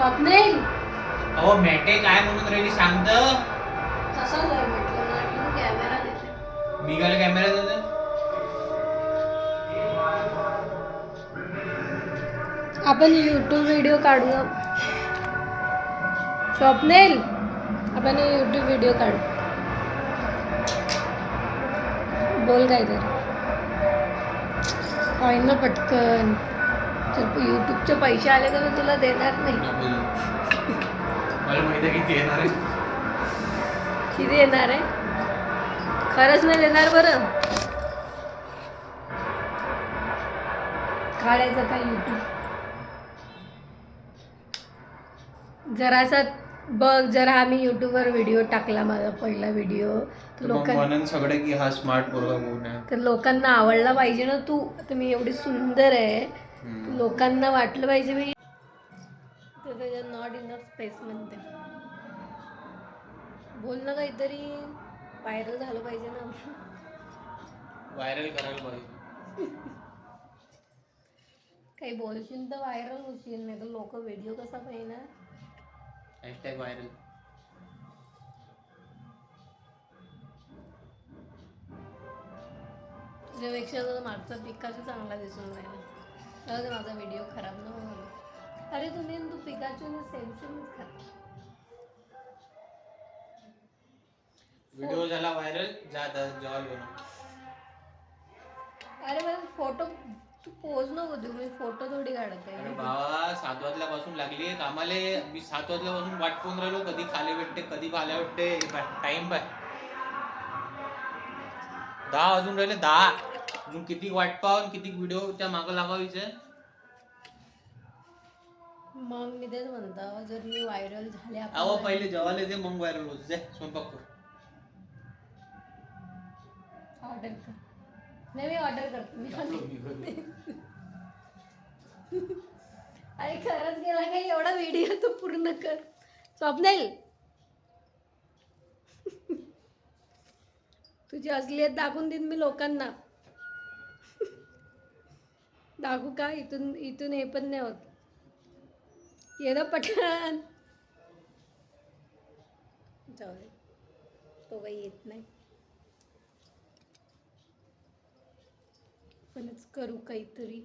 स्वप्नील अहो मेटे काय म्हणून राहिली सांगत तसंच आहे म्हटलं मला वाटलं तू कॅमेरा देते. मी काय कॅमेरा देतो आपण यूट्यूब व्हिडिओ काढूया. स्वप्नील आपण यूट्यूब व्हिडिओ काढू. बोल काय तर ना पटकन. यूट्यूबचे पैसे आले तर मी तुला देणार नाही. मला माहिती आहे किती येणार आहे. किती येणार आहे? खरंच नाही देणार बरं. काढायचं काय यूट्यूब जरासा बघ. जरा आम्ही यूट्यूबवर व्हिडिओ टाकला माझा पहिला व्हिडिओ म्हणून सगळे की हा स्मार्ट पोरगा कोण आहे तर लोकांना आवडला पाहिजे ना. तू आता मी एवढी सुंदर आहे लोकांना वाटलं पाहिजे मी तर त्याच्यात नॉट इनफ स्पेस म्हणते. बोल ना काहीतरी व्हायरल झालं पाहिजे ना. व्हायरल करायला पाहिजे. काही बोलशील तर व्हायरल होशील नाही तर लोक व्हिडिओ कसा पाहिजे. Hashtag viral. तुझ्यापेक्षा मागचा पिकाचू चांगला दिसून राहिला. तर माझा व्हिडिओ खराब न होईल. अरे तू पिकाचू सेम सेमच खात. व्हिडिओ झाला व्हायरल जा जॉल बनव. अरे मला फोटो तू पोज नको देऊ. मी फोटो थोडी काढत अरे आहे. बाबा 7 वाजल्यापासून लागली कामाले. मी 7 वाजल्यापासून वाट पाहून राहिलो कधी खाले भेटते कधी खाल्या भेटते. टाइम बाय 10 वाजून राहिले 10. अजून किती वाट पाहून किती व्हिडिओच्या मागं लागावीचे. मग मी तेच म्हणतो जर मी व्हायरल झाले अहो पहिले जेवायला येते मग व्हायरल होत जाय. स्वयंपाक कर. ऑर्डर कर. नाही मी ऑर्डर करतो. अरे खरंच गेला काही एवढा व्हिडिओ तो पूर्ण कर. स्वप्नील तुझी असलियत दाखवून देईन मी लोकांना. दाखवू का? इथून हे पण नाही होत. ये ना पठाण. जाऊ दे तो काही येत नाही. पणच करू काहीतरी.